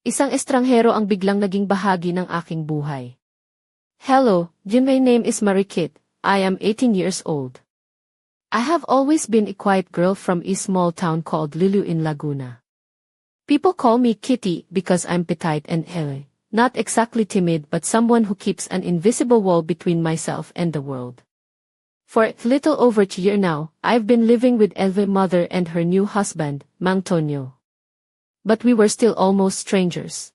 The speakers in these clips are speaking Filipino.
Isang estranghero ang biglang naging bahagi ng aking buhay. Hello, Jim, my name is Marikit. I am 18 years old. I have always been a quiet girl from a small town called Lilu in Laguna. People call me Kitty because I'm petite and airy, not exactly timid but someone who keeps an invisible wall between myself and the world. For a little over a year now, I've been living with Elve's mother and her new husband, Mang Tonyo. But we were still almost strangers.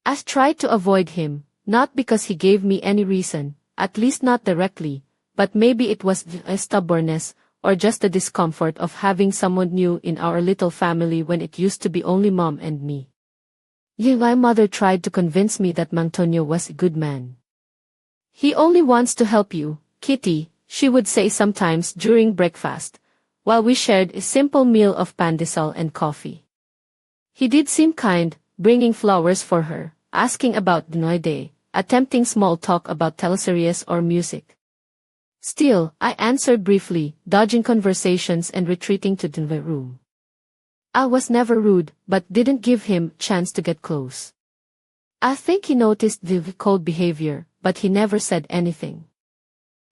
I tried to avoid him, not because he gave me any reason, at least not directly, but maybe it was a stubbornness, or just the discomfort of having someone new in our little family when it used to be only Mom and me. My mother tried to convince me that Mang Tonyo was a good man. He only wants to help you, Kitty, she would say sometimes during breakfast, while we shared a simple meal of pandesal and coffee. He did seem kind, bringing flowers for her, asking about the day, attempting small talk about teleseries or music. Still, I answered briefly, dodging conversations and retreating to the room. I was never rude, but didn't give him chance to get close. I think he noticed the cold behavior, but he never said anything.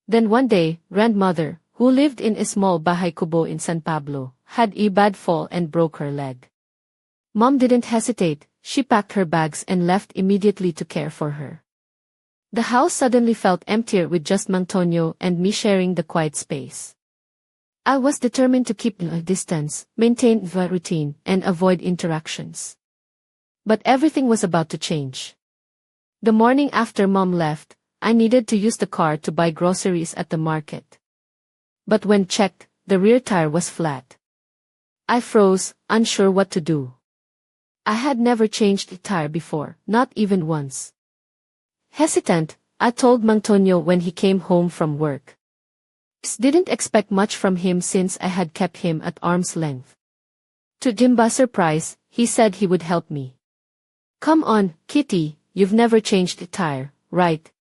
Then one day, grandmother, who lived in a small bahay kubo in San Pablo, had a bad fall and broke her leg. Mom didn't hesitate, she packed her bags and left immediately to care for her. The house suddenly felt emptier with just Mang Tonyo and me sharing the quiet space. I was determined to keep a distance, maintain the routine, and avoid interactions. But everything was about to change. The morning after Mom left, I needed to use the car to buy groceries at the market. But when checked, the rear tire was flat. I froze, unsure what to do. I had never changed a tire before, not even once. Hesitant, I told Mang Tonyo when he came home from work. Didn't expect much from him since I had kept him at arm's length. To Jimba's surprise, he said he would help me. Come on, Kitty, you've never changed a tire, right?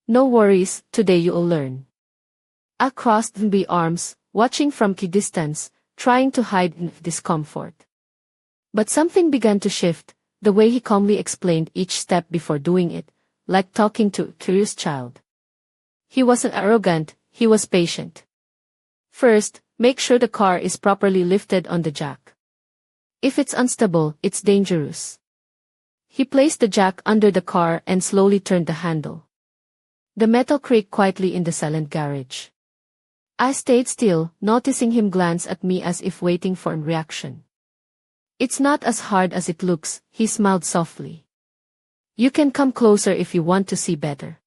No worries, today you'll learn. I crossed the arms, watching from a distance, trying to hide discomfort. But something began to shift, the way he calmly explained each step before doing it, like talking to a curious child. He wasn't arrogant, he was patient. First, make sure the car is properly lifted on the jack. If it's unstable, it's dangerous. He placed the jack under the car and slowly turned the handle. The metal creaked quietly in the silent garage. I stayed still, noticing him glance at me as if waiting for a reaction. It's not as hard as it looks, he smiled softly. You can come closer if you want to see better.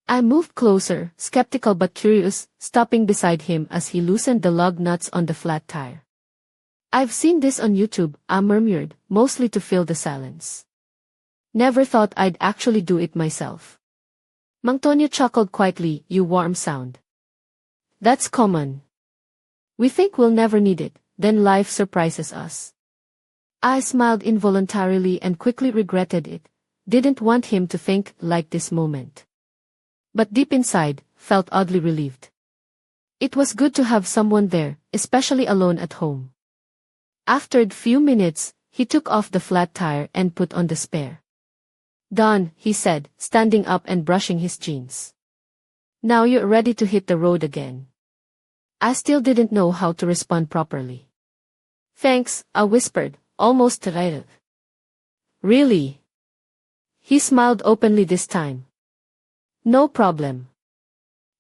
I moved closer, skeptical but curious, stopping beside him as he loosened the lug nuts on the flat tire. I've seen this on YouTube, I murmured, mostly to fill the silence. Never thought I'd actually do it myself. Mang Tonyo chuckled quietly, you warm sound. That's common. We think we'll never need it, then life surprises us. I smiled involuntarily and quickly regretted it. Didn't want him to think like this moment. But deep inside, felt oddly relieved. It was good to have someone there, especially alone at home. After a few minutes, he took off the flat tire and put on the spare. Done, he said, standing up and brushing his jeans. Now you're ready to hit the road again. I still didn't know how to respond properly. Thanks, I whispered, almost tired. Really? He smiled openly this time. No problem.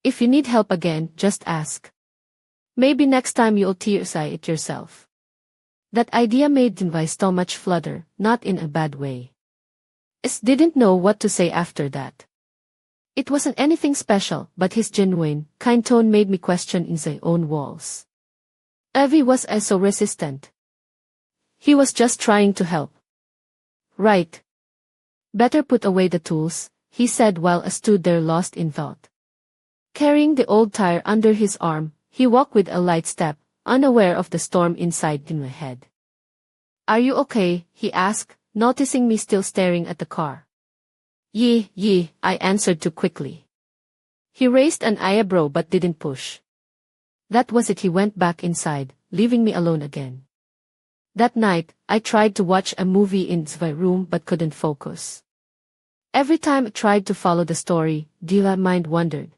If you need help again, just ask. Maybe next time you'll try it yourself. That idea made my stomach flutter, not in a bad way. I didn't know what to say after that. It wasn't anything special, but his genuine, kind tone made me question in my own walls. Evie was so resistant. He was just trying to help. Right. Better put away the tools, he said while I stood there lost in thought. Carrying the old tire under his arm, he walked with a light step, unaware of the storm inside in my head. Are you okay? He asked, noticing me still staring at the car. Yeah, I answered too quickly. He raised an eyebrow but didn't push. That was it. He went back inside, leaving me alone again. That night, I tried to watch a movie in my room but couldn't focus. Every time I tried to follow the story, my mind wandered.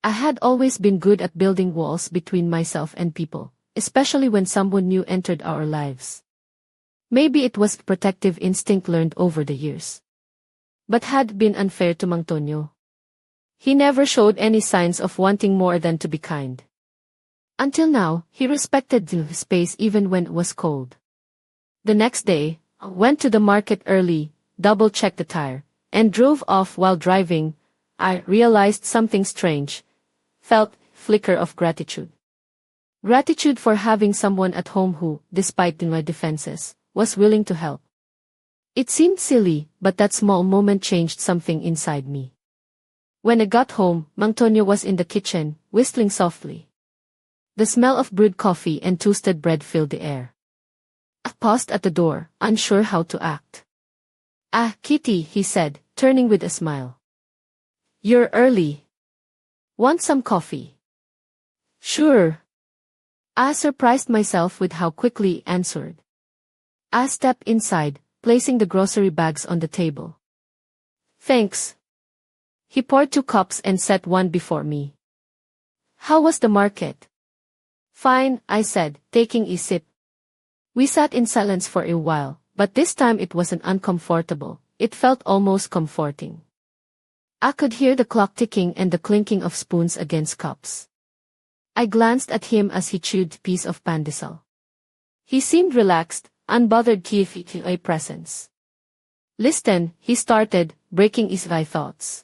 I had always been good at building walls between myself and people, especially when someone new entered our lives. Maybe it was protective instinct learned over the years. But had been unfair to Mang Tonyo. He never showed any signs of wanting more than to be kind. Until now, he respected the space even when it was cold. The next day, I went to the market early, double-checked the tire, and drove off. While driving, I realized something strange. Felt flicker of gratitude. Gratitude for having someone at home who, despite my defenses, was willing to help. It seemed silly, but that small moment changed something inside me. When I got home, Mang Tonyo was in the kitchen, whistling softly. The smell of brewed coffee and toasted bread filled the air. I paused at the door, unsure how to act. "Ah, Kitty," he said, turning with a smile. "You're early. Want some coffee?" "Sure." I surprised myself with how quickly he answered. I stepped inside, placing the grocery bags on the table. "Thanks." He poured 2 cups and set one before me. "How was the market?" "Fine," I said, taking a sip. We sat in silence for a while, but this time it wasn't uncomfortable, it felt almost comforting. I could hear the clock ticking and the clinking of spoons against cups. I glanced at him as he chewed a piece of pandesal. He seemed relaxed, unbothered by my presence. "Listen," he started, breaking his thoughts.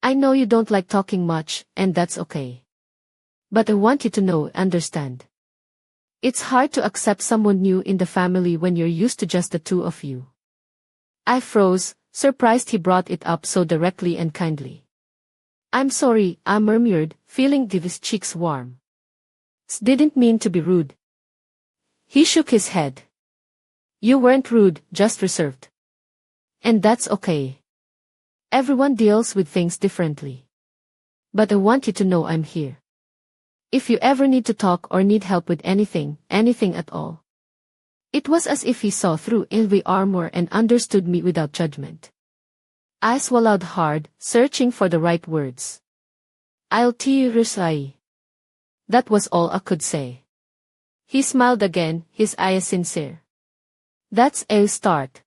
"I know you don't like talking much, and that's okay. But I want you to know, understand. It's hard to accept someone new in the family when you're used to just the two of you." I froze, surprised he brought it up so directly and kindly. "I'm sorry," I murmured, feeling his cheeks warm. "Didn't mean to be rude." He shook his head. "You weren't rude, just reserved. And that's okay. Everyone deals with things differently. But I want you to know I'm here. If you ever need to talk or need help with anything at all." It was as if he saw through my armor and understood me without judgment. I swallowed hard, searching for the right words. "I'll try." That was all I could say. He smiled again, his eyes sincere. "That's a start."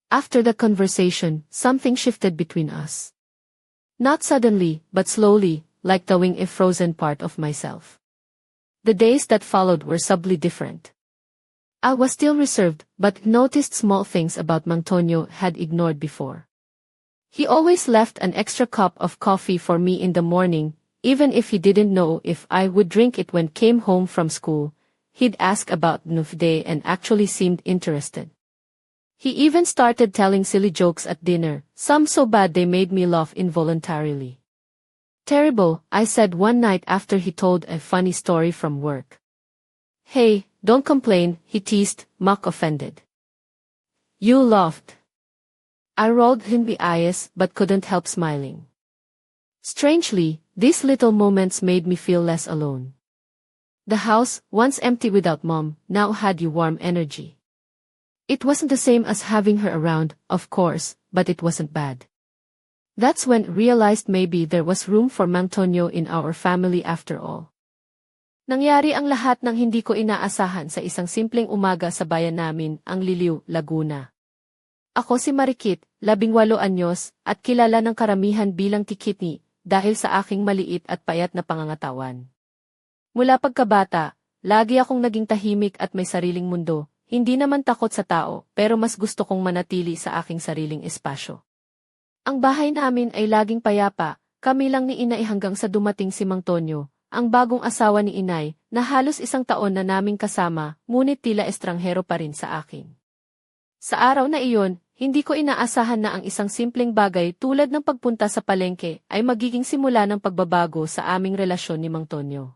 After the conversation, something shifted between us. Not suddenly, but slowly, like thawing a frozen part of myself. The days that followed were subtly different. I was still reserved, but noticed small things about Mang Tonyo had ignored before. He always left an extra cup of coffee for me in the morning, even if he didn't know if I would drink it when came home from school. He'd ask about day and actually seemed interested. He even started telling silly jokes at dinner, some so bad they made me laugh involuntarily. "Terrible," I said one night after he told a funny story from work. "Hey, don't complain," he teased, mock offended. "You laughed." I rolled him the eyes but couldn't help smiling. Strangely, these little moments made me feel less alone. The house, once empty without Mom, now had a warm energy. It wasn't the same as having her around, of course, but it wasn't bad. That's when I realized maybe there was room for Mang Tonyo in our family after all. Nangyari ang lahat ng hindi ko inaasahan sa isang simpleng umaga sa bayan namin, ang Liliw, Laguna. Ako si Marikit, 18 anyos, at kilala ng karamihan bilang Tikitni, dahil sa aking maliit at payat na pangangatawan. Mula pagkabata, lagi akong naging tahimik at may sariling mundo, hindi naman takot sa tao, pero mas gusto kong manatili sa aking sariling espasyo. Ang bahay namin ay laging payapa, kami lang ni Inay hanggang sa dumating si Mang Tonyo, ang bagong asawa ni Inay, na halos 1 taon na naming kasama, ngunit tila estranghero pa rin sa akin. Sa araw na iyon, hindi ko inaasahan na ang isang simpleng bagay tulad ng pagpunta sa palengke ay magiging simula ng pagbabago sa aming relasyon ni Mang Tonyo.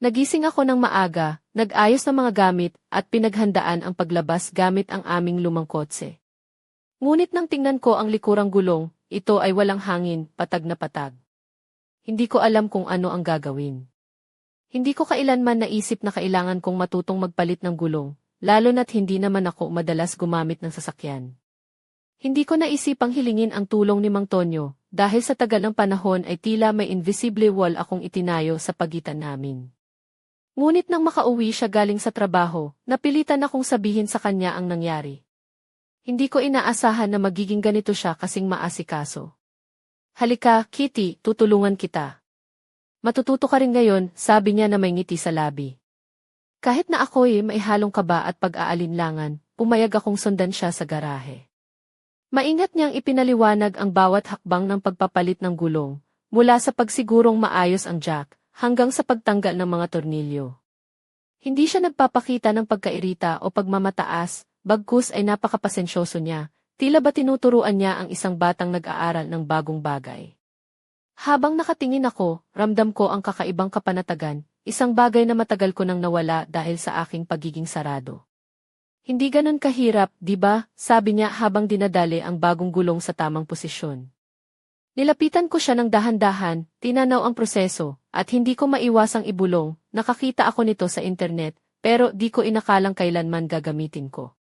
Nagising ako ng maaga, nag-ayos ng mga gamit, at pinaghandaan ang paglabas gamit ang aming lumang kotse. Ngunit nang tingnan ko ang likurang gulong, ito ay walang hangin, patag na patag. Hindi ko alam kung ano ang gagawin. Hindi ko kailanman naisip na kailangan kong matutong magpalit ng gulong, lalo na't hindi naman ako madalas gumamit ng sasakyan. Hindi ko naisipang hilingin ang tulong ni Mang Tonyo, dahil sa tagal ng panahon ay tila may invisible wall akong itinayo sa pagitan namin. Ngunit nang makauwi siya galing sa trabaho, napilitan akong sabihin sa kanya ang nangyari. Hindi ko inaasahan na magiging ganito siya kasing maasikaso. Halika, Kitty, tutulungan kita. Matututo ka rin ngayon, sabi niya na may ngiti sa labi. Kahit na ako'y may halong kaba at pag-aalinlangan, pumayag akong sundan siya sa garahe. Maingat niyang ipinaliwanag ang bawat hakbang ng pagpapalit ng gulong, mula sa pagsigurong maayos ang jack, hanggang sa pagtanggal ng mga tornilyo. Hindi siya nagpapakita ng pagkairita o pagmamataas, bagkus ay napakapasensyoso niya, tila ba tinuturuan niya ang isang batang nag-aaral ng bagong bagay. Habang nakatingin ako, ramdam ko ang kakaibang kapanatagan, isang bagay na matagal ko nang nawala dahil sa aking pagiging sarado. Hindi ganun kahirap, di ba? Sabi niya habang dinadali ang bagong gulong sa tamang posisyon. Nilapitan ko siya ng dahan-dahan, tinanaw ang proseso, at hindi ko maiwasang ibulong, nakakita ako nito sa internet, pero di ko inakalang kailanman gagamitin ko.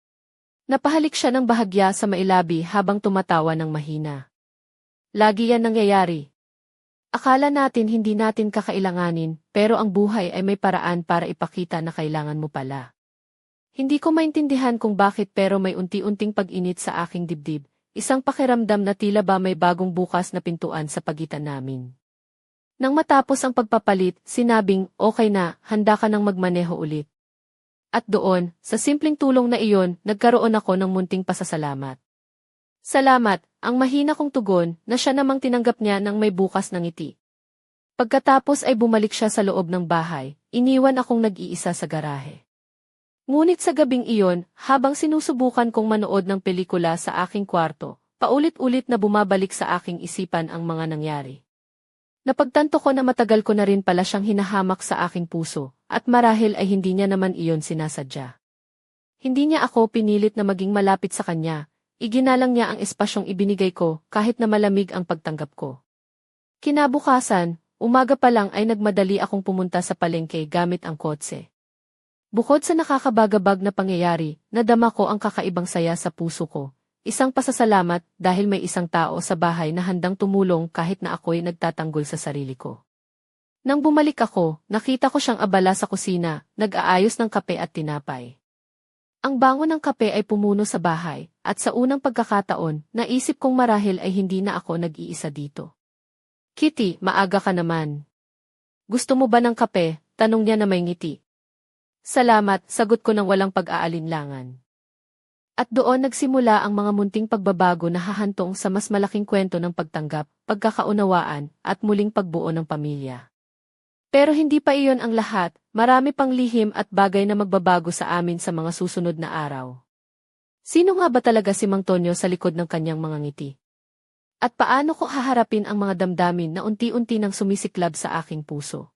Napahalik siya ng bahagya sa mailabi habang tumatawa ng mahina. Lagi yan nangyayari. Akala natin hindi natin kakailanganin, pero ang buhay ay may paraan para ipakita na kailangan mo pala. Hindi ko maintindihan kung bakit pero may unti-unting pag-init sa aking dibdib, isang pakiramdam na tila ba may bagong bukas na pintuan sa pagitan namin. Nang matapos ang pagpapalit, sinabing, okay na, handa ka nang magmaneho ulit. At doon, sa simpleng tulong na iyon, nagkaroon ako ng munting pasasalamat. Salamat, ang mahina kong tugon, na siya namang tinanggap niya ng may bukas ng ngiti. Pagkatapos ay bumalik siya sa loob ng bahay, iniwan akong nag-iisa sa garahe. Ngunit sa gabing iyon, habang sinusubukan kong manood ng pelikula sa aking kwarto, paulit-ulit na bumabalik sa aking isipan ang mga nangyari. Napagtanto ko na matagal ko na rin pala siyang hinahamak sa aking puso, at marahil ay hindi niya naman iyon sinasadya. Hindi niya ako pinilit na maging malapit sa kanya, iginalang niya ang espasyong ibinigay ko kahit na malamig ang pagtanggap ko. Kinabukasan, umaga pa lang ay nagmadali akong pumunta sa palengke gamit ang kotse. Bukod sa nakakabagabag na pangyayari, nadama ko ang kakaibang saya sa puso ko. Isang pasasalamat dahil may isang tao sa bahay na handang tumulong kahit na ako'y nagtatanggol sa sarili ko. Nang bumalik ako, nakita ko siyang abala sa kusina, nag-aayos ng kape at tinapay. Ang bango ng kape ay pumuno sa bahay, at sa unang pagkakataon, naisip kong marahil ay hindi na ako nag-iisa dito. Kitty, maaga ka naman. Gusto mo ba ng kape? Tanong niya na may ngiti. Salamat, sagot ko ng walang pag-aalinlangan. At doon nagsimula ang mga munting pagbabago na hahantong sa mas malaking kwento ng pagtanggap, pagkakaunawaan, at muling pagbuo ng pamilya. Pero hindi pa iyon ang lahat, marami pang lihim at bagay na magbabago sa amin sa mga susunod na araw. Sino nga ba talaga si Mang Tonyo sa likod ng kanyang mga ngiti? At paano ko haharapin ang mga damdamin na unti-unti nang sumisiklab sa aking puso?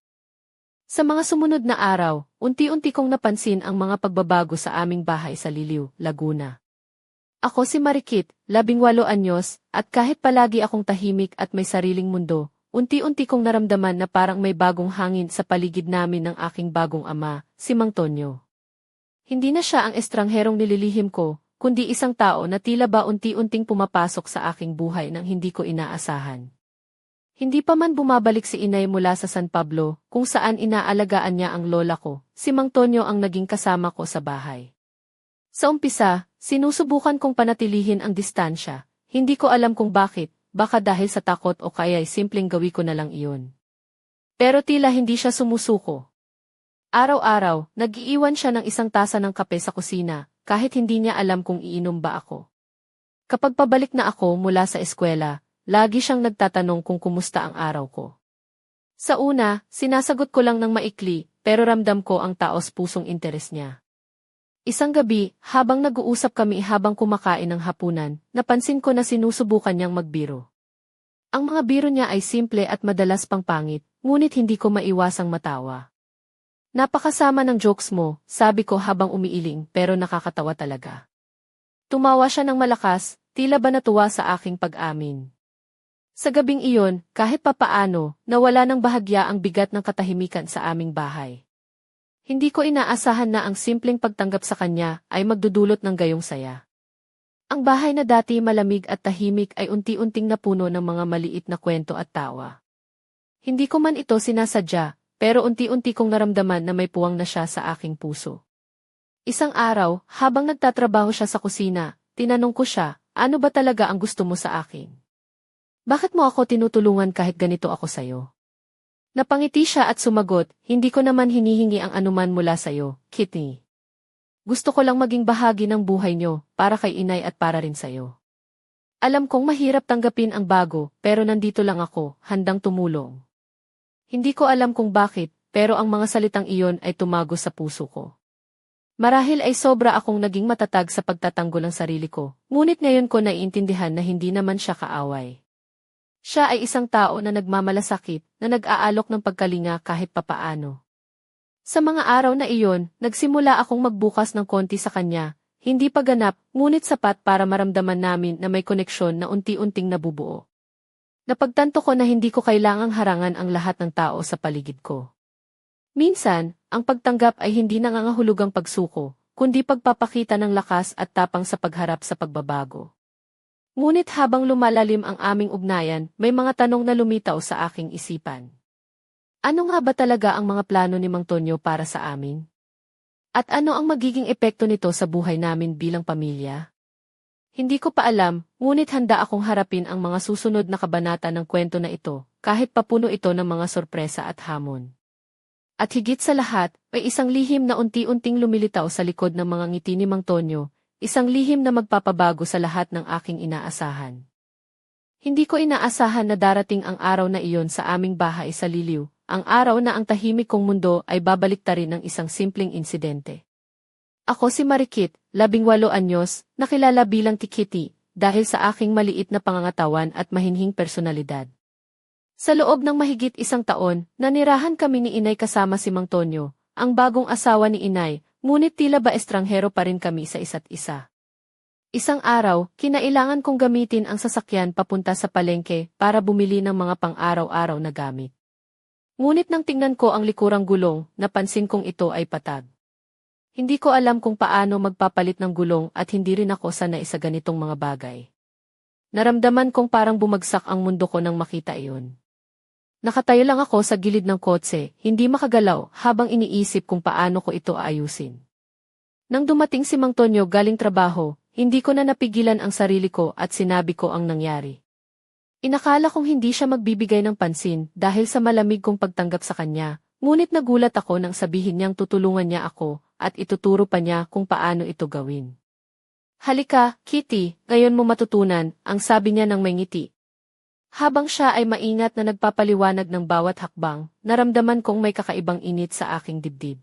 Sa mga sumunod na araw, unti-unti kong napansin ang mga pagbabago sa aming bahay sa Liliw, Laguna. Ako si Marikit, 18 anyos, at kahit palagi akong tahimik at may sariling mundo, unti-unti kong naramdaman na parang may bagong hangin sa paligid namin ng aking bagong ama, si Mang Tonyo. Hindi na siya ang estrangherong nililihim ko, kundi isang tao na tila ba unti-unting pumapasok sa aking buhay nang hindi ko inaasahan. Hindi pa man bumabalik si inay mula sa San Pablo, kung saan inaalagaan niya ang lola ko, si Mang Tonyo ang naging kasama ko sa bahay. Sa umpisa, sinusubukan kong panatilihin ang distansya, hindi ko alam kung bakit, baka dahil sa takot o kaya'y simpleng gawi ko na lang iyon. Pero tila hindi siya sumusuko. Araw-araw, nag-iiwan siya ng isang tasa ng kape sa kusina, kahit hindi niya alam kung iinom ba ako. Kapag pabalik na ako mula sa eskwela, lagi siyang nagtatanong kung kumusta ang araw ko. Sa una, sinasagot ko lang ng maikli, pero ramdam ko ang taos-pusong interes niya. Isang gabi, habang nag-uusap kami habang kumakain ng hapunan, napansin ko na sinusubukan niyang magbiro. Ang mga biro niya ay simple at madalas pang pangit, ngunit hindi ko maiwasang matawa. Napakasama ng jokes mo, sabi ko habang umiiling, pero nakakatawa talaga. Tumawa siya ng malakas, tila ba natuwa sa aking pag-amin. Sa gabing iyon, kahit papaano, nawala ng bahagya ang bigat ng katahimikan sa aming bahay. Hindi ko inaasahan na ang simpleng pagtanggap sa kanya ay magdudulot ng gayong saya. Ang bahay na dati malamig at tahimik ay unti-unting napuno ng mga maliit na kwento at tawa. Hindi ko man ito sinasadya, pero unti-unti kong naramdaman na may puwang na siya sa aking puso. Isang araw, habang nagtatrabaho siya sa kusina, tinanong ko siya, ano ba talaga ang gusto mo sa akin? Bakit mo ako tinutulungan kahit ganito ako sayo? Napangiti siya at sumagot, hindi ko naman hinihingi ang anuman mula sayo, Kitty. Gusto ko lang maging bahagi ng buhay niyo, para kay inay at para rin sayo. Alam kong mahirap tanggapin ang bago, pero nandito lang ako, handang tumulong. Hindi ko alam kung bakit, pero ang mga salitang iyon ay tumago sa puso ko. Marahil ay sobra akong naging matatag sa pagtatanggol ng sarili ko, ngunit ngayon ko naiintindihan na hindi naman siya kaaway. Siya ay isang tao na nagmamalasakit, na nag-aalok ng pagkalinga kahit papaano. Sa mga araw na iyon, nagsimula akong magbukas ng konti sa kanya, hindi pa ganap, ngunit sapat para maramdaman namin na may koneksyon na unti-unting nabubuo. Napagtanto ko na hindi ko kailangang harangan ang lahat ng tao sa paligid ko. Minsan, ang pagtanggap ay hindi nangangahulugang pagsuko, kundi pagpapakita ng lakas at tapang sa pagharap sa pagbabago. Ngunit habang lumalalim ang aming ugnayan, may mga tanong na lumitaw sa aking isipan. Ano nga ba talaga ang mga plano ni Mang Tonyo para sa amin? At ano ang magiging epekto nito sa buhay namin bilang pamilya? Hindi ko pa alam, ngunit handa akong harapin ang mga susunod na kabanata ng kwento na ito, kahit papuno ito ng mga sorpresa at hamon. At higit sa lahat, may isang lihim na unti-unting lumilitaw sa likod ng mga ngiti ni Mang Tonyo, isang lihim na magpapabago sa lahat ng aking inaasahan. Hindi ko inaasahan na darating ang araw na iyon sa aming bahay sa Liliw, ang araw na ang tahimik kong mundo ay babaliktarin ng isang simpleng insidente. Ako si Marikit, 18 anyos, nakilala bilang Kitty, dahil sa aking maliit na pangangatawan at mahinhing personalidad. Sa loob ng mahigit isang taon, nanirahan kami ni Inay kasama si Mang Tonyo, ang bagong asawa ni Inay, ngunit tila ba estranghero pa rin kami sa isa't isa. Isang araw, kinailangan kong gamitin ang sasakyan papunta sa palengke para bumili ng mga pang-araw-araw na gamit. Ngunit nang tingnan ko ang likurang gulong, napansin kong ito ay patag. Hindi ko alam kung paano magpapalit ng gulong at hindi rin ako sanay sa ganitong mga bagay. Naramdaman kong parang bumagsak ang mundo ko nang makita iyon. Nakatayo lang ako sa gilid ng kotse, hindi makagalaw habang iniisip kung paano ko ito aayusin. Nang dumating si Mang Tonyo galing trabaho, hindi ko na napigilan ang sarili ko at sinabi ko ang nangyari. Inakala kong hindi siya magbibigay ng pansin dahil sa malamig kong pagtanggap sa kanya, ngunit nagulat ako nang sabihin niyang tutulungan niya ako at ituturo pa niya kung paano ito gawin. Halika, Kitty, ngayon mo matutunan, ang sabi niya nang may ngiti. Habang siya ay maingat na nagpapaliwanag ng bawat hakbang, naramdaman kong may kakaibang init sa aking dibdib.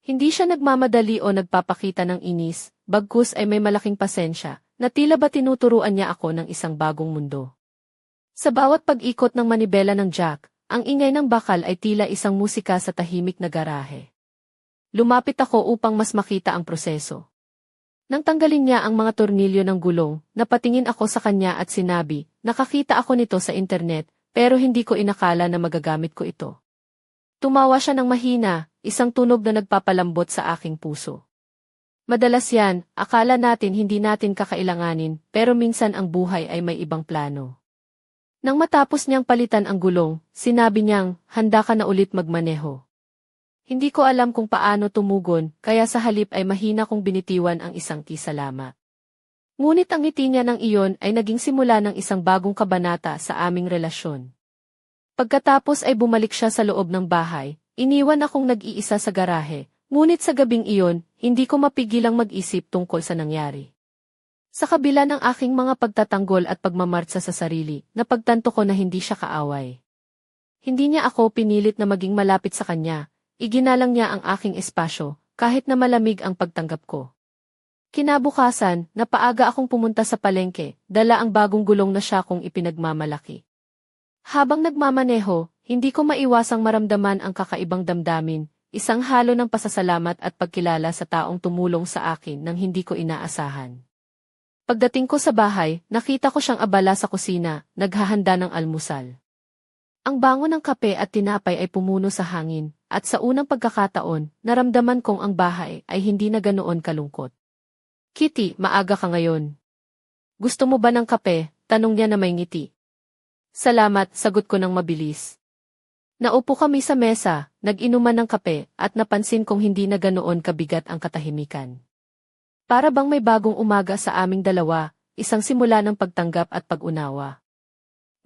Hindi siya nagmamadali o nagpapakita ng inis, bagkus ay may malaking pasensya, na tila ba tinuturuan niya ako ng isang bagong mundo. Sa bawat pag-ikot ng manibela ng jack, ang ingay ng bakal ay tila isang musika sa tahimik na garahe. Lumapit ako upang mas makita ang proseso. Nang tanggalin niya ang mga tornilyo ng gulong, napatingin ako sa kanya at sinabi, nakakita ako nito sa internet, pero hindi ko inakala na magagamit ko ito. Tumawa siya ng mahina, isang tunog na nagpapalambot sa aking puso. Madalas yan, akala natin hindi natin kakailanganin, pero minsan ang buhay ay may ibang plano. Nang matapos niyang palitan ang gulong, sinabi niyang, handa ka na ulit magmaneho. Hindi ko alam kung paano tumugon, kaya sa halip ay mahina kong binitiwan ang isang salamat. Ngunit ang ngiti niya ng iyon ay naging simula ng isang bagong kabanata sa aming relasyon. Pagkatapos ay bumalik siya sa loob ng bahay, iniwan akong nag-iisa sa garahe, ngunit sa gabing iyon, hindi ko mapigilang mag-isip tungkol sa nangyari. Sa kabila ng aking mga pagtatanggol at pagmamartsa sa sarili, napagtanto ko na hindi siya kaaway. Hindi niya ako pinilit na maging malapit sa kanya. Iginalang niya ang aking espasyo, kahit na malamig ang pagtanggap ko. Kinabukasan, napaaga akong pumunta sa palengke, dala ang bagong gulong na siya kong ipinagmamalaki. Habang nagmamaneho, hindi ko maiwasang maramdaman ang kakaibang damdamin, isang halo ng pasasalamat at pagkilala sa taong tumulong sa akin nang hindi ko inaasahan. Pagdating ko sa bahay, nakita ko siyang abala sa kusina, naghahanda ng almusal. Ang bango ng kape at tinapay ay pumuno sa hangin, at sa unang pagkakataon, naramdaman kong ang bahay ay hindi na ganoon kalungkot. Kitty, maaga ka ngayon. Gusto mo ba ng kape? Tanong niya na may ngiti. Salamat, sagot ko ng mabilis. Naupo kami sa mesa, nag-inuman ng kape, at napansin kong hindi na ganoon kabigat ang katahimikan. Para bang may bagong umaga sa aming dalawa, isang simula ng pagtanggap at pag-unawa.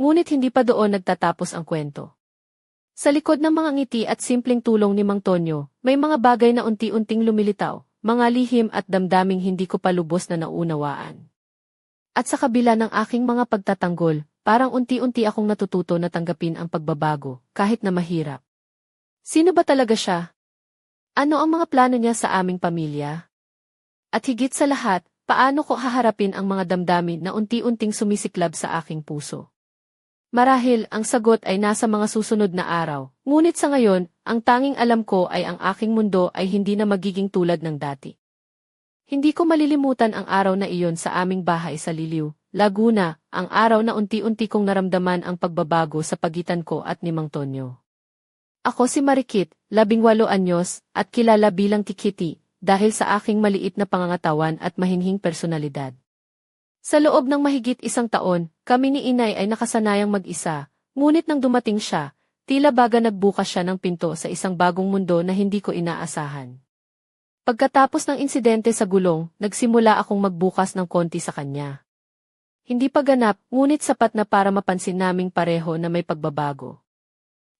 Ngunit hindi pa doon nagtatapos ang kwento. Sa likod ng mga ngiti at simpleng tulong ni Mang Tonyo, may mga bagay na unti-unting lumilitaw, mga lihim at damdaming hindi ko pa lubos na naunawaan. At sa kabila ng aking mga pagtatanggol, parang unti-unti akong natututo na tanggapin ang pagbabago, kahit na mahirap. Sino ba talaga siya? Ano ang mga plano niya sa aming pamilya? At higit sa lahat, paano ko haharapin ang mga damdamin na unti-unting sumisiklab sa aking puso? Marahil, ang sagot ay nasa mga susunod na araw. Ngunit sa ngayon, ang tanging alam ko ay ang aking mundo ay hindi na magiging tulad ng dati. Hindi ko malilimutan ang araw na iyon sa aming bahay sa Liliw, Laguna, ang araw na unti-unti kong naramdaman ang pagbabago sa pagitan ko at ni Mang Tonyo. Ako si Marikit, 18 anyos, at kilala bilang Kitty, dahil sa aking maliit na pangangatawan at mahinhing personalidad. Sa loob ng mahigit isang taon, kami ni Inay ay nakasanayang mag-isa, ngunit nang dumating siya, tila baga nagbukas siya ng pinto sa isang bagong mundo na hindi ko inaasahan. Pagkatapos ng insidente sa gulong, nagsimula akong magbukas ng konti sa kanya. Hindi pa ganap, ngunit sapat na para mapansin naming pareho na may pagbabago.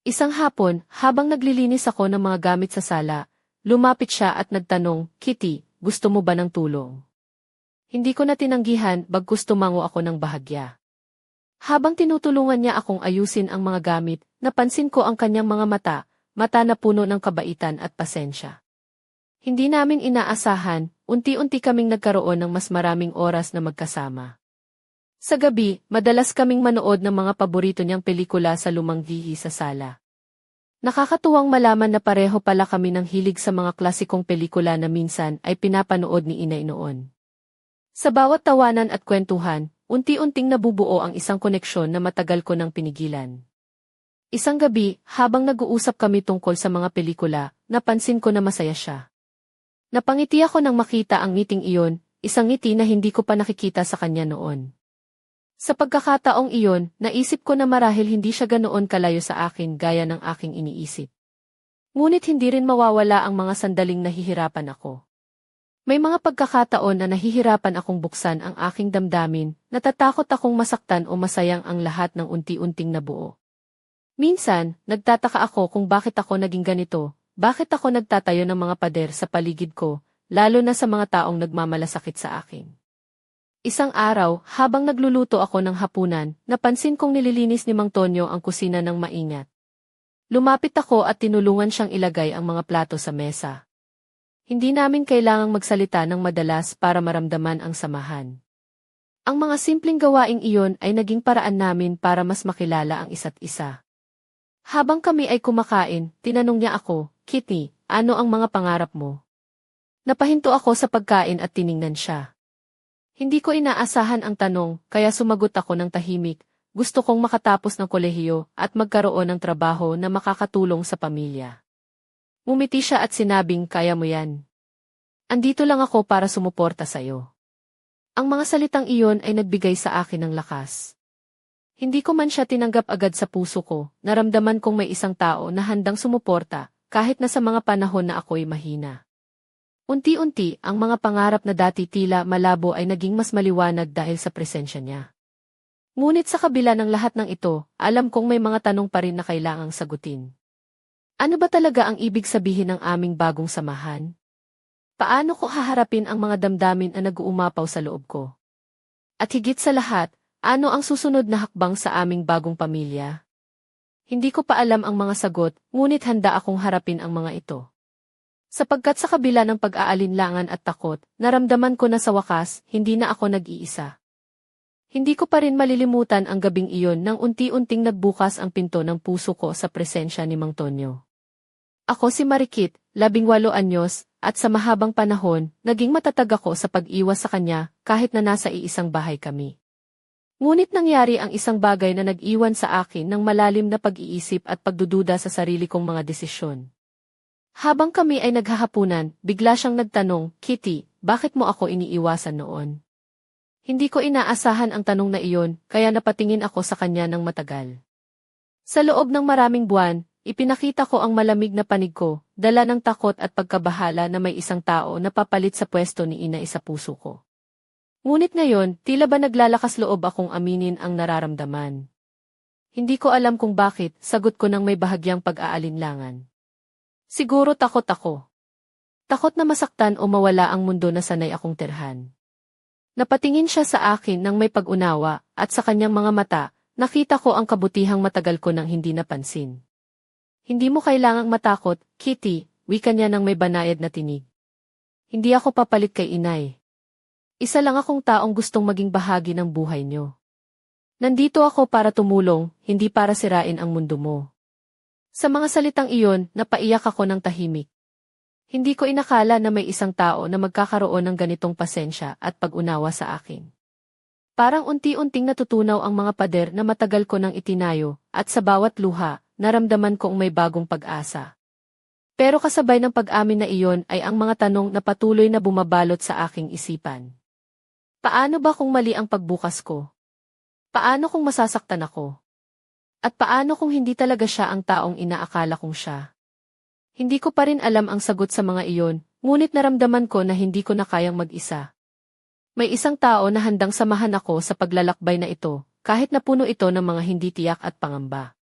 Isang hapon, habang naglilinis ako ng mga gamit sa sala, lumapit siya at nagtanong, Kitty, gusto mo ba ng tulong? Hindi ko na tinanggihan, bagkus tumango ako ng bahagya. Habang tinutulungan niya akong ayusin ang mga gamit, napansin ko ang kanyang mga mata na puno ng kabaitan at pasensya. Hindi namin inaasahan, unti-unti kaming nagkaroon ng mas maraming oras na magkasama. Sa gabi, madalas kaming manood ng mga paborito niyang pelikula sa lumang TV sa sala. Nakakatuwang malaman na pareho pala kami ng hilig sa mga klasikong pelikula na minsan ay pinapanood ni Inay noon. Sa bawat tawanan at kwentuhan, unti-unting nabubuo ang isang koneksyon na matagal ko nang pinigilan. Isang gabi, habang nag-uusap kami tungkol sa mga pelikula, napansin ko na masaya siya. Napangiti ako nang makita ang ngiting iyon, isang ngiti na hindi ko pa nakikita sa kanya noon. Sa pagkakataong iyon, naisip ko na marahil hindi siya ganoon kalayo sa akin gaya ng aking iniisip. Ngunit hindi rin mawawala ang mga sandaling nahihirapan ako. May mga pagkakataon na nahihirapan akong buksan ang aking damdamin, natatakot akong masaktan o masayang ang lahat ng unti-unting nabuo. Minsan, nagtataka ako kung bakit ako naging ganito, bakit ako nagtatayo ng mga pader sa paligid ko, lalo na sa mga taong nagmamalasakit sa akin. Isang araw, habang nagluluto ako ng hapunan, napansin kong nililinis ni Mang Tonyo ang kusina ng maingat. Lumapit ako at tinulungan siyang ilagay ang mga plato sa mesa. Hindi namin kailangang magsalita ng madalas para maramdaman ang samahan. Ang mga simpleng gawaing iyon ay naging paraan namin para mas makilala ang isa't isa. Habang kami ay kumakain, tinanong niya ako, Kitty, ano ang mga pangarap mo? Napahinto ako sa pagkain at tiningnan siya. Hindi ko inaasahan ang tanong, kaya sumagot ako ng tahimik, gusto kong makatapos ng kolehiyo at magkaroon ng trabaho na makakatulong sa pamilya. Ngumiti siya at sinabing, kaya mo yan. Andito lang ako para sumuporta sa'yo. Ang mga salitang iyon ay nagbigay sa akin ng lakas. Hindi ko man siya tinanggap agad sa puso ko, naramdaman kong may isang tao na handang sumuporta, kahit na sa mga panahon na ako'y mahina. Unti-unti, ang mga pangarap na dati tila malabo ay naging mas maliwanag dahil sa presensya niya. Ngunit sa kabila ng lahat ng ito, alam kong may mga tanong pa rin na kailangang sagutin. Ano ba talaga ang ibig sabihin ng aming bagong samahan? Paano ko haharapin ang mga damdamin na nag-uumapaw sa loob ko? At higit sa lahat, ano ang susunod na hakbang sa aming bagong pamilya? Hindi ko pa alam ang mga sagot, ngunit handa akong harapin ang mga ito. Sapagkat sa kabila ng pag-aalinlangan at takot, naramdaman ko na sa wakas, hindi na ako nag-iisa. Hindi ko pa rin malilimutan ang gabing iyon nang unti-unting nagbukas ang pinto ng puso ko sa presensya ni Mang Tonyo. Ako si Marikit, 18 anyos, at sa mahabang panahon, naging matatag ako sa pag-iwas sa kanya kahit na nasa iisang bahay kami. Ngunit nangyari ang isang bagay na nag-iwan sa akin ng malalim na pag-iisip at pagdududa sa sarili kong mga desisyon. Habang kami ay naghahapunan, bigla siyang nagtanong, "Kitty, bakit mo ako iniiwasan noon?" Hindi ko inaasahan ang tanong na iyon, kaya napatingin ako sa kanya ng matagal. Sa loob ng maraming buwan, ipinakita ko ang malamig na panig ko, dala ng takot at pagkabahala na may isang tao na papalit sa pwesto ni Inay sa puso ko. Ngunit ngayon, tila ba naglalakas loob akong aminin ang nararamdaman. Hindi ko alam kung bakit, sagot ko ng may bahagyang pag-aalinlangan. Siguro takot ako. Takot na masaktan o mawala ang mundo na sanay akong tirhan. Napatingin siya sa akin ng may pag-unawa, at sa kanyang mga mata, nakita ko ang kabutihang matagal ko nang hindi napansin. Hindi mo kailangang matakot, Kitty, wika niya ng may banayad na tinig. Hindi ako papalit kay Inay. Isa lang akong taong gustong maging bahagi ng buhay niyo. Nandito ako para tumulong, hindi para sirain ang mundo mo. Sa mga salitang iyon, napaiyak ako ng tahimik. Hindi ko inakala na may isang tao na magkakaroon ng ganitong pasensya at pag-unawa sa akin. Parang unti-unting natutunaw ang mga pader na matagal ko nang itinayo, at sa bawat luha, naramdaman kong may bagong pag-asa. Pero kasabay ng pag-amin na iyon ay ang mga tanong na patuloy na bumabalot sa aking isipan. Paano ba kung mali ang pagbukas ko? Paano kung masasaktan ako? At paano kung hindi talaga siya ang taong inaakala kong siya? Hindi ko pa rin alam ang sagot sa mga iyon, ngunit naramdaman ko na hindi ko na kayang mag-isa. May isang tao na handang samahan ako sa paglalakbay na ito, kahit na puno ito ng mga hindi tiyak at pangamba.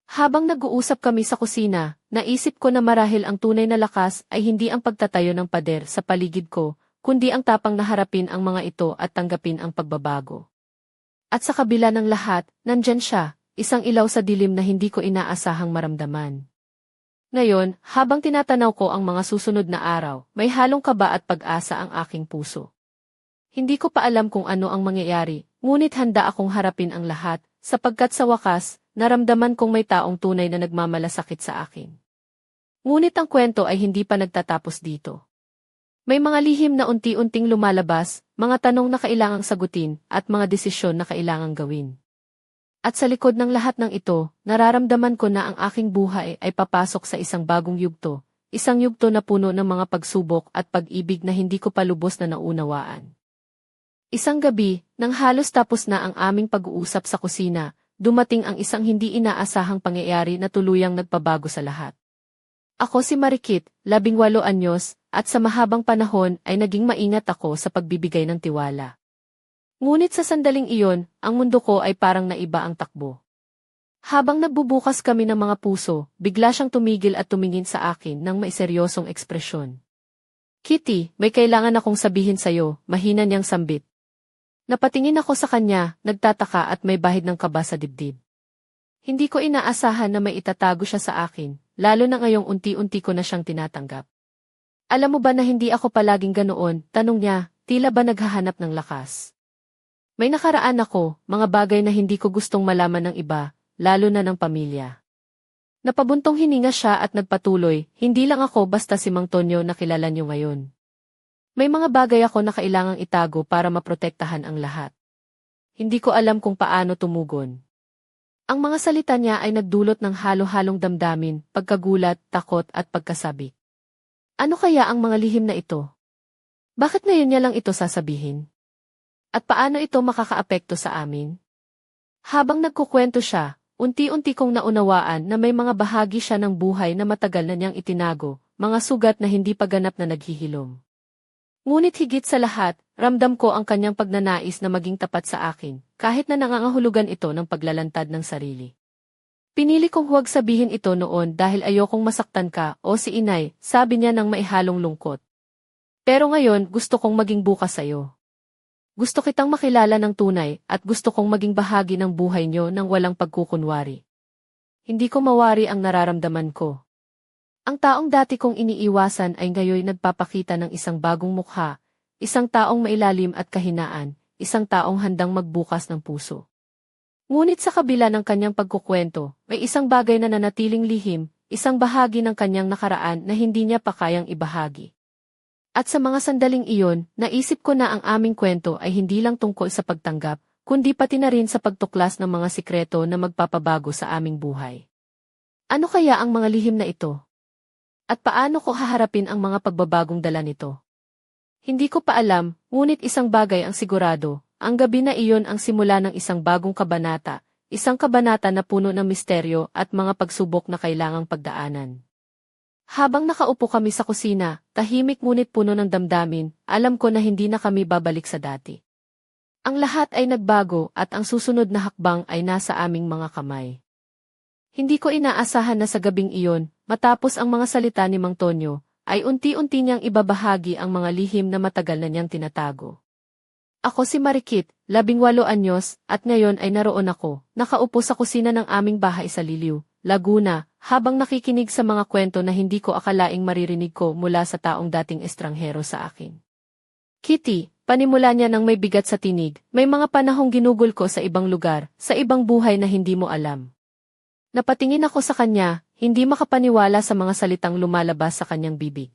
Habang nag-uusap kami sa kusina, naisip ko na marahil ang tunay na lakas ay hindi ang pagtatayo ng pader sa paligid ko, kundi ang tapang na harapin ang mga ito at tanggapin ang pagbabago. At sa kabila ng lahat, nandyan siya, isang ilaw sa dilim na hindi ko inaasahang maramdaman. Ngayon, habang tinatanaw ko ang mga susunod na araw, may halong kaba at pag-asa ang aking puso. Hindi ko pa alam kung ano ang mangyayari, ngunit handa akong harapin ang lahat, sapagkat sa wakas, naramdaman kong may taong tunay na nagmamalasakit sa akin. Ngunit ang kwento ay hindi pa nagtatapos dito. May mga lihim na unti-unting lumalabas, mga tanong na kailangang sagutin, at mga desisyon na kailangang gawin. At sa likod ng lahat ng ito, nararamdaman ko na ang aking buhay ay papasok sa isang bagong yugto, isang yugto na puno ng mga pagsubok at pag-ibig na hindi ko pa lubos na naunawaan. Isang gabi, nang halos tapos na ang aming pag-uusap sa kusina, dumating ang isang hindi inaasahang pangyayari na tuluyang nagpabago sa lahat. Ako si Marikit, 18 anyos, at sa mahabang panahon ay naging maingat ako sa pagbibigay ng tiwala. Ngunit sa sandaling iyon, ang mundo ko ay parang naiba ang takbo. Habang nagbubukas kami ng mga puso, bigla siyang tumigil at tumingin sa akin ng may seryosong ekspresyon. Kitty, may kailangan akong sabihin sa'yo, mahina niyang sambit. Napatingin ako sa kanya, nagtataka at may bahid ng kaba sa dibdib. Hindi ko inaasahan na may itatago siya sa akin, lalo na ngayong unti-unti ko na siyang tinatanggap. Alam mo ba na hindi ako palaging ganoon, tanong niya, tila ba naghahanap ng lakas. May nakaraan ako, mga bagay na hindi ko gustong malaman ng iba, lalo na ng pamilya. Napabuntong hininga siya at nagpatuloy, hindi lang ako basta si Mang Tonyo na kilala niyo ngayon. May mga bagay ako na kailangang itago para maprotektahan ang lahat. Hindi ko alam kung paano tumugon. Ang mga salita niya ay nagdulot ng halo-halong damdamin, pagkagulat, takot at pagkasabik. Ano kaya ang mga lihim na ito? Bakit ngayon niya lang ito sasabihin? At paano ito makakaapekto sa amin? Habang nagkukwento siya, unti-unti kong naunawaan na may mga bahagi siya ng buhay na matagal na niyang itinago, mga sugat na hindi pa ganap na naghihilom. Ngunit higit sa lahat, ramdam ko ang kanyang pagnanais na maging tapat sa akin, kahit na nangangahulugan ito ng paglalantad ng sarili. Pinili kong huwag sabihin ito noon dahil ayokong masaktan ka o si Inay, sabi niya ng maihalong lungkot. Pero ngayon gusto kong maging bukas sa'yo. Gusto kitang makilala ng tunay at gusto kong maging bahagi ng buhay niyo nang walang pagkukunwari. Hindi ko mawari ang nararamdaman ko. Ang taong dati kong iniiwasan ay ngayon nagpapakita ng isang bagong mukha, isang taong mailalim at kahinaan, isang taong handang magbukas ng puso. Ngunit sa kabila ng kanyang pagkukwento, may isang bagay na nanatiling lihim, isang bahagi ng kanyang nakaraan na hindi niya pa kayang ibahagi. At sa mga sandaling iyon, naisip ko na ang aming kwento ay hindi lang tungkol sa pagtanggap, kundi pati na rin sa pagtuklas ng mga sikreto na magpapabago sa aming buhay. Ano kaya ang mga lihim na ito? At paano ko haharapin ang mga pagbabagong dala nito? Hindi ko pa alam, ngunit isang bagay ang sigurado, ang gabi na iyon ang simula ng isang bagong kabanata, isang kabanata na puno ng misteryo at mga pagsubok na kailangang pagdaanan. Habang nakaupo kami sa kusina, tahimik ngunit puno ng damdamin, alam ko na hindi na kami babalik sa dati. Ang lahat ay nagbago at ang susunod na hakbang ay nasa aming mga kamay. Hindi ko inaasahan na sa gabing iyon, matapos ang mga salita ni Mang Tonyo, ay unti-unti niyang ibabahagi ang mga lihim na matagal na niyang tinatago. Ako si Marikit, 18 anyos, at ngayon ay naroon ako, nakaupo sa kusina ng aming bahay sa Liliw, Laguna, habang nakikinig sa mga kwento na hindi ko akalaing maririnig ko mula sa taong dating estranghero sa akin. Kitty, panimula niya ng may bigat sa tinig, may mga panahong ginugol ko sa ibang lugar, sa ibang buhay na hindi mo alam. Napatingin ako sa kanya, hindi makapaniwala sa mga salitang lumalabas sa kanyang bibig.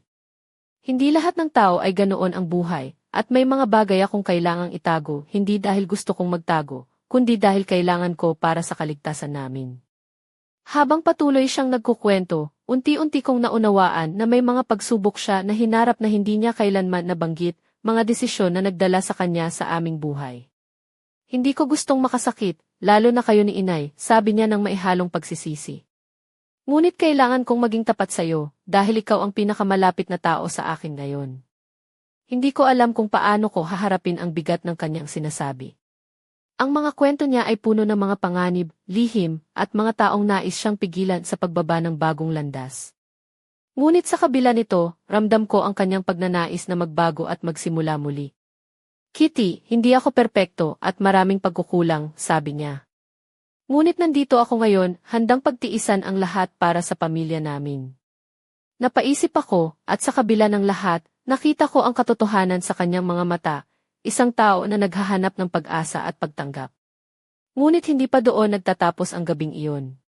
Hindi lahat ng tao ay ganoon ang buhay, at may mga bagay akong kailangang itago, hindi dahil gusto kong magtago, kundi dahil kailangan ko para sa kaligtasan namin. Habang patuloy siyang nagkukwento, unti-unti kong naunawaan na may mga pagsubok siya na hinarap na hindi niya kailanman nabanggit, mga desisyon na nagdala sa kanya sa aming buhay. Hindi ko gustong makasakit, lalo na kayo ni Inay, sabi niya ng maihalong pagsisisi. Ngunit kailangan kong maging tapat sa'yo, dahil ikaw ang pinakamalapit na tao sa akin ngayon. Hindi ko alam kung paano ko haharapin ang bigat ng kanyang sinasabi. Ang mga kwento niya ay puno ng mga panganib, lihim, at mga taong nais siyang pigilan sa pagbaba ng bagong landas. Ngunit sa kabila nito, ramdam ko ang kanyang pagnanais na magbago at magsimula muli. Kitty, hindi ako perpekto at maraming pagkukulang, sabi niya. Ngunit nandito ako ngayon, handang pagtiisan ang lahat para sa pamilya namin. Napaisip ako, at sa kabila ng lahat, nakita ko ang katotohanan sa kanyang mga mata, isang tao na naghahanap ng pag-asa at pagtanggap. Ngunit hindi pa doon nagtatapos ang gabing iyon.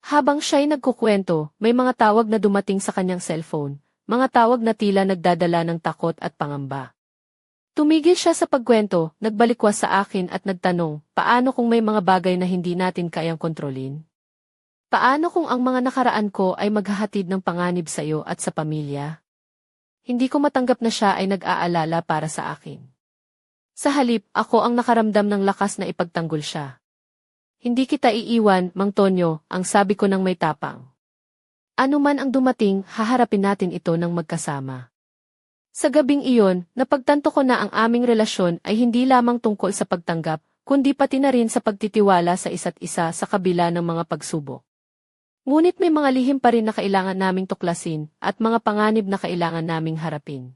Habang siya'y nagkukwento, may mga tawag na dumating sa kanyang cellphone, mga tawag na tila nagdadala ng takot at pangamba. Tumigil siya sa pagkwento, nagbalikwas sa akin at nagtanong, paano kung may mga bagay na hindi natin kayang kontrolin? Paano kung ang mga nakaraan ko ay maghahatid ng panganib sa iyo at sa pamilya? Hindi ko matanggap na siya ay nag-aalala para sa akin. Sa halip, ako ang nakaramdam ng lakas na ipagtanggol siya. Hindi kita iiwan, Mang Tonyo, ang sabi ko ng may tapang. Ano man ang dumating, haharapin natin ito ng magkasama. Sa gabing iyon, napagtanto ko na ang aming relasyon ay hindi lamang tungkol sa pagtanggap, kundi pati na rin sa pagtitiwala sa isa't isa sa kabila ng mga pagsubok. Ngunit may mga lihim pa rin na kailangan naming tuklasin at mga panganib na kailangan naming harapin.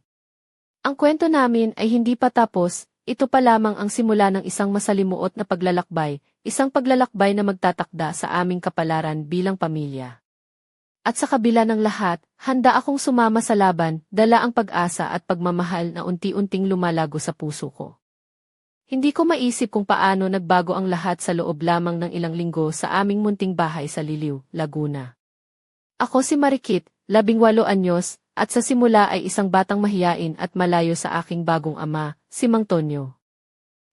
Ang kwento namin ay hindi pa tapos. Ito pa lamang ang simula ng isang masalimuot na paglalakbay, isang paglalakbay na magtatakda sa aming kapalaran bilang pamilya. At sa kabila ng lahat, handa akong sumama sa laban, dala ang pag-asa at pagmamahal na unti-unting lumalago sa puso ko. Hindi ko maisip kung paano nagbago ang lahat sa loob lamang ng ilang linggo sa aming munting bahay sa Liliw, Laguna. Ako si Marikit, 18 anyos, at sa simula ay isang batang mahiyain at malayo sa aking bagong ama, si Mang Tonyo.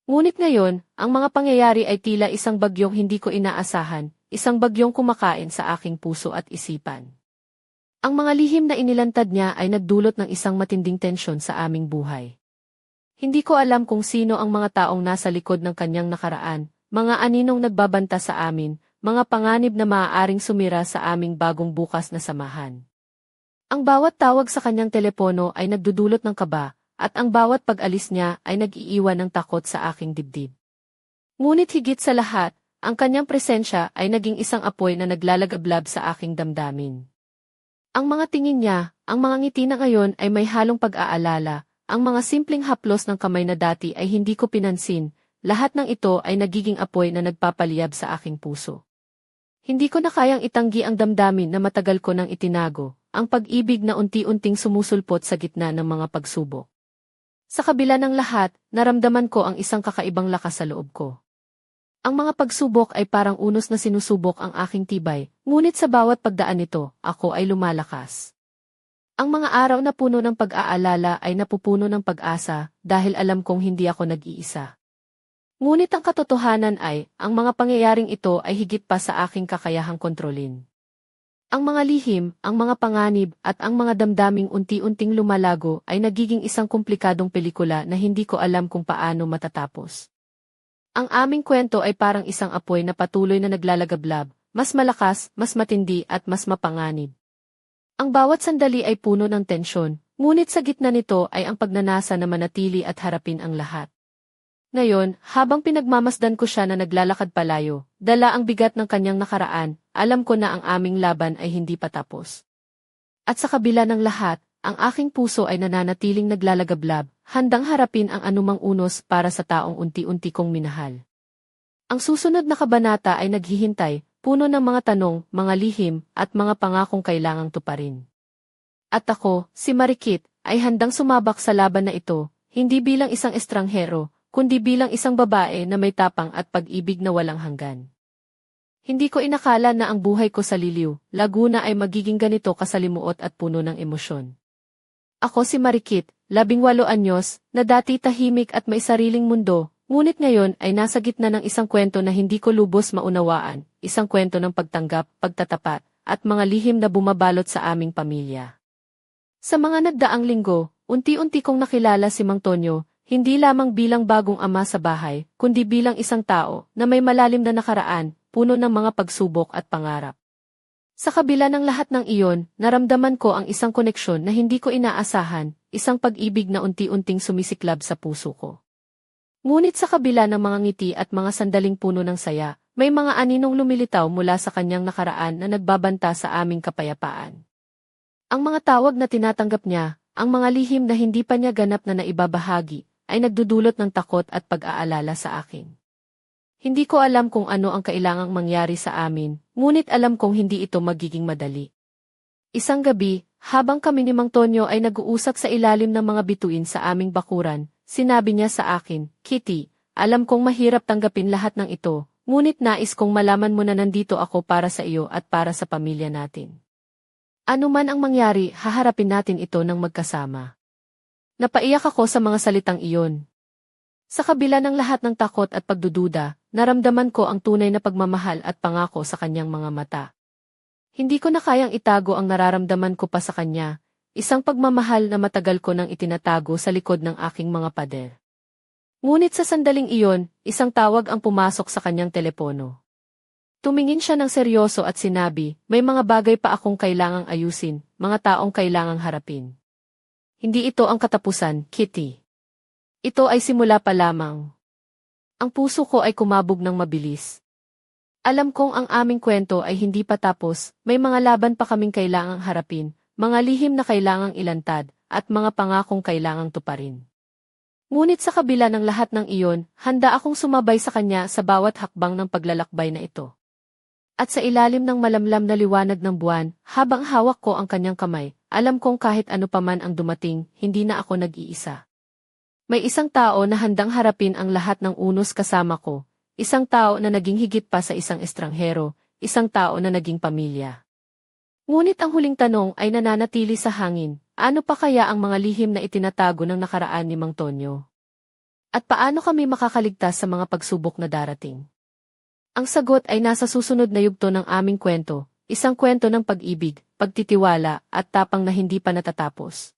Ngunit ngayon, ang mga pangyayari ay tila isang bagyong hindi ko inaasahan, isang bagyong kumakain sa aking puso at isipan. Ang mga lihim na inilantad niya ay nagdulot ng isang matinding tensyon sa aming buhay. Hindi ko alam kung sino ang mga taong nasa likod ng kanyang nakaraan, mga aninong nagbabanta sa amin, mga panganib na maaaring sumira sa aming bagong bukas na samahan. Ang bawat tawag sa kanyang telepono ay nagdudulot ng kaba, at ang bawat pag-alis niya ay nag-iiwan ng takot sa aking dibdib. Ngunit higit sa lahat, ang kanyang presensya ay naging isang apoy na naglalagablab sa aking damdamin. Ang mga tingin niya, ang mga ngiti na ngayon ay may halong pag-aalala, ang mga simpleng haplos ng kamay na dati ay hindi ko pinansin, lahat ng ito ay nagiging apoy na nagpapaliyab sa aking puso. Hindi ko na kayang itanggi ang damdamin na matagal ko nang itinago, ang pag-ibig na unti-unting sumusulpot sa gitna ng mga pagsubok. Sa kabila ng lahat, naramdaman ko ang isang kakaibang lakas sa loob ko. Ang mga pagsubok ay parang unos na sinusubok ang aking tibay, ngunit sa bawat pagdaan nito, ako ay lumalakas. Ang mga araw na puno ng pag-aalala ay napupuno ng pag-asa dahil alam kong hindi ako nag-iisa. Ngunit ang katotohanan ay, ang mga pangyayaring ito ay higit pa sa aking kakayahang kontrolin. Ang mga lihim, ang mga panganib, at ang mga damdaming unti-unting lumalago ay nagiging isang komplikadong pelikula na hindi ko alam kung paano matatapos. Ang aming kwento ay parang isang apoy na patuloy na naglalagablab, mas malakas, mas matindi at mas mapanganib. Ang bawat sandali ay puno ng tensyon, ngunit sa gitna nito ay ang pagnanasa na manatili at harapin ang lahat. Ngayon, habang pinagmamasdan ko siya na naglalakad palayo, dala ang bigat ng kanyang nakaraan, alam ko na ang aming laban ay hindi pa tapos. At sa kabila ng lahat, ang aking puso ay nananatiling naglalagablab, handang harapin ang anumang unos para sa taong unti-unti kong minahal. Ang susunod na kabanata ay naghihintay, puno ng mga tanong, mga lihim, at mga pangakong kailangang tuparin. At ako, si Marikit, ay handang sumabak sa laban na ito, hindi bilang isang estranghero, kundi bilang isang babae na may tapang at pag-ibig na walang hanggan. Hindi ko inakala na ang buhay ko sa Liliw, Laguna ay magiging ganito kasalimuot at puno ng emosyon. Ako si Marikit, 18 anyos, na dati tahimik at may sariling mundo, ngunit ngayon ay nasa gitna ng isang kwento na hindi ko lubos maunawaan, isang kwento ng pagtanggap, pagtatapat, at mga lihim na bumabalot sa aming pamilya. Sa mga nagdaang linggo, unti-unti kong nakilala si Mang Tonyo, hindi lamang bilang bagong ama sa bahay, kundi bilang isang tao na may malalim na nakaraan, puno ng mga pagsubok at pangarap. Sa kabila ng lahat ng iyon, naramdaman ko ang isang koneksyon na hindi ko inaasahan, isang pag-ibig na unti-unting sumisiklab sa puso ko. Ngunit sa kabila ng mga ngiti at mga sandaling puno ng saya, may mga aninong lumilitaw mula sa kanyang nakaraan na nagbabanta sa aming kapayapaan. Ang mga tawag na tinatanggap niya, ang mga lihim na hindi pa niya ganap na naibabahagi, ay nagdudulot ng takot at pag-aalala sa akin. Hindi ko alam kung ano ang kailangang mangyari sa amin, ngunit alam kong hindi ito magiging madali. Isang gabi, habang kami ni Mang Tonyo ay nag-uusap sa ilalim ng mga bituin sa aming bakuran, sinabi niya sa akin, "Kitty, alam kong mahirap tanggapin lahat ng ito, ngunit nais kong malaman mo na nandito ako para sa iyo at para sa pamilya natin. Ano man ang mangyari, haharapin natin ito ng magkasama." Napaiyak ako sa mga salitang iyon. Sa kabila ng lahat ng takot at pagdududa, naramdaman ko ang tunay na pagmamahal at pangako sa kanyang mga mata. Hindi ko na kayang itago ang nararamdaman ko pa sa kanya, isang pagmamahal na matagal ko nang itinatago sa likod ng aking mga pader. Ngunit sa sandaling iyon, isang tawag ang pumasok sa kanyang telepono. Tumingin siya ng seryoso at sinabi, "May mga bagay pa akong kailangang ayusin, mga taong kailangang harapin. Hindi ito ang katapusan, Kitty. Ito ay simula pa lamang." Ang puso ko ay kumabog ng mabilis. Alam kong ang aming kwento ay hindi pa tapos, may mga laban pa kaming kailangang harapin, mga lihim na kailangang ilantad, at mga pangakong kailangang tuparin. Ngunit sa kabila ng lahat ng iyon, handa akong sumabay sa kanya sa bawat hakbang ng paglalakbay na ito. At sa ilalim ng malamlam na liwanag ng buwan, habang hawak ko ang kanyang kamay, alam kong kahit ano paman ang dumating, hindi na ako nag-iisa. May isang tao na handang harapin ang lahat ng unos kasama ko, isang tao na naging higit pa sa isang estranghero, isang tao na naging pamilya. Ngunit ang huling tanong ay nananatili sa hangin, ano pa kaya ang mga lihim na itinatago ng nakaraan ni Mang Tonyo? At paano kami makakaligtas sa mga pagsubok na darating? Ang sagot ay nasa susunod na yugto ng aming kwento, isang kwento ng pag-ibig, pagtitiwala, at tapang na hindi pa natatapos.